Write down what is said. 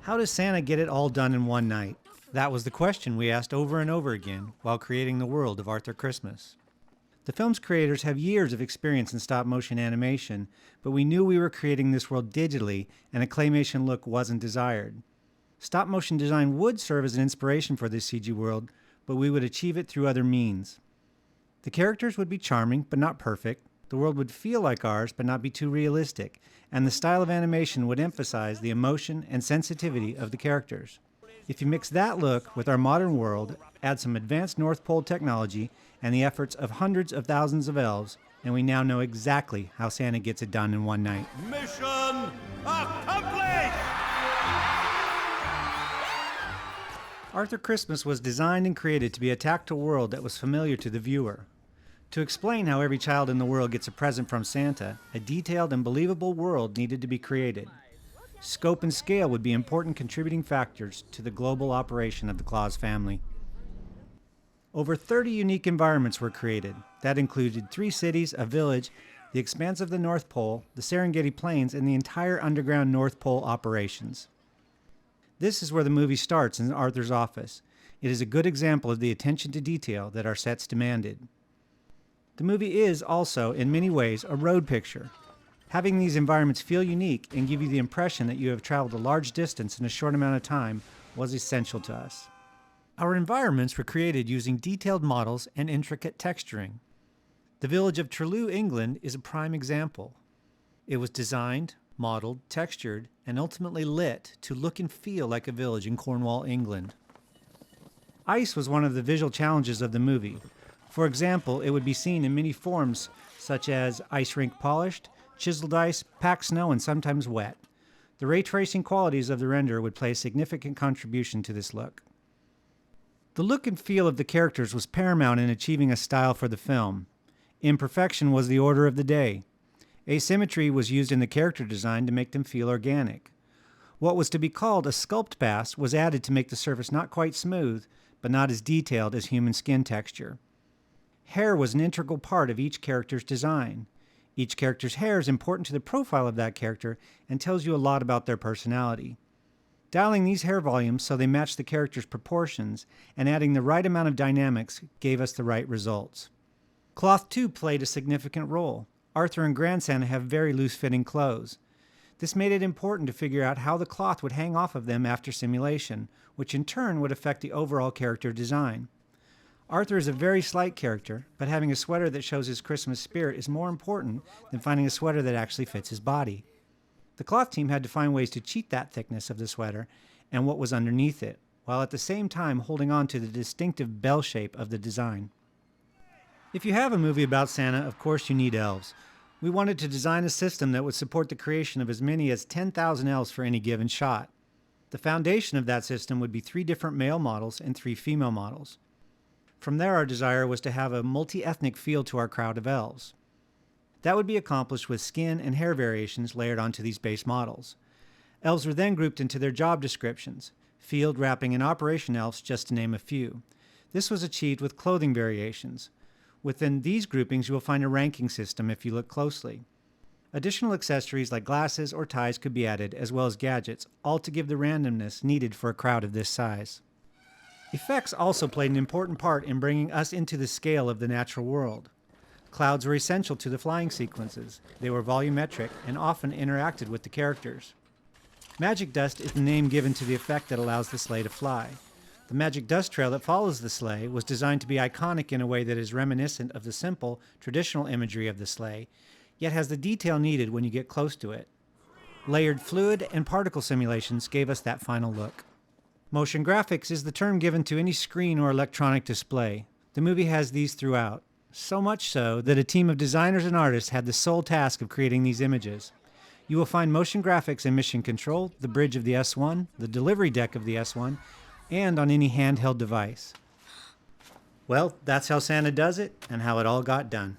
How does Santa get it all done in one night? That was the question we asked over and over again while creating the world of Arthur Christmas. The film's creators have years of experience in stop-motion animation, but we knew we were creating this world digitally and a claymation look wasn't desired. Stop-motion design would serve as an inspiration for this CG world, but we would achieve it through other means. The characters would be charming, but not perfect. The world would feel like ours, but not be too realistic, and the style of animation would emphasize the emotion and sensitivity of the characters. If you mix that look with our modern world, add some advanced North Pole technology and the efforts of hundreds of thousands of elves, and we now know exactly how Santa gets it done in one night. Mission accomplished! Arthur Christmas was designed and created to be a tactile world that was familiar to the viewer. To explain how every child in the world gets a present from Santa, a detailed and believable world needed to be created. Scope and scale would be important contributing factors to the global operation of the Claus family. Over 30 unique environments were created. That included 3 cities, a village, the expanse of the North Pole, the Serengeti Plains, and the entire underground North Pole operations. This is where the movie starts, in Arthur's office. It is a good example of the attention to detail that our sets demanded. The movie is also, in many ways, a road picture. Having these environments feel unique and give you the impression that you have traveled a large distance in a short amount of time was essential to us. Our environments were created using detailed models and intricate texturing. The village of Treloux, England is a prime example. It was designed, modeled, textured, and ultimately lit to look and feel like a village in Cornwall, England. Ice was one of the visual challenges of the movie. For example, it would be seen in many forms such as ice rink polished, chiseled ice, packed snow, and sometimes wet. The ray tracing qualities of the render would play a significant contribution to this look. The look and feel of the characters was paramount in achieving a style for the film. Imperfection was the order of the day. Asymmetry was used in the character design to make them feel organic. What was to be called a sculpt pass was added to make the surface not quite smooth, but not as detailed as human skin texture. Hair was an integral part of each character's design. Each character's hair is important to the profile of that character and tells you a lot about their personality. Dialing these hair volumes so they match the character's proportions and adding the right amount of dynamics gave us the right results. Cloth too played a significant role. Arthur and Grand Santa have very loose-fitting clothes. This made it important to figure out how the cloth would hang off of them after simulation, which in turn would affect the overall character design. Arthur is a very slight character, but having a sweater that shows his Christmas spirit is more important than finding a sweater that actually fits his body. The cloth team had to find ways to cheat that thickness of the sweater and what was underneath it, while at the same time holding on to the distinctive bell shape of the design. If you have a movie about Santa, of course you need elves. We wanted to design a system that would support the creation of as many as 10,000 elves for any given shot. The foundation of that system would be 3 different male models and 3 female models. From there, our desire was to have a multi-ethnic feel to our crowd of elves. That would be accomplished with skin and hair variations layered onto these base models. Elves were then grouped into their job descriptions, field, wrapping, and operation elves, just to name a few. This was achieved with clothing variations. Within these groupings, you will find a ranking system if you look closely. Additional accessories like glasses or ties could be added, as well as gadgets, all to give the randomness needed for a crowd of this size. Effects also played an important part in bringing us into the scale of the natural world. Clouds were essential to the flying sequences. They were volumetric and often interacted with the characters. Magic dust is the name given to the effect that allows the sleigh to fly. The magic dust trail that follows the sleigh was designed to be iconic in a way that is reminiscent of the simple, traditional imagery of the sleigh, yet has the detail needed when you get close to it. Layered fluid and particle simulations gave us that final look. Motion graphics is the term given to any screen or electronic display. The movie has these throughout, so much so that a team of designers and artists had the sole task of creating these images. You will find motion graphics in Mission Control, the bridge of the S1, the delivery deck of the S1, and on any handheld device. Well, that's how Santa does it and how it all got done.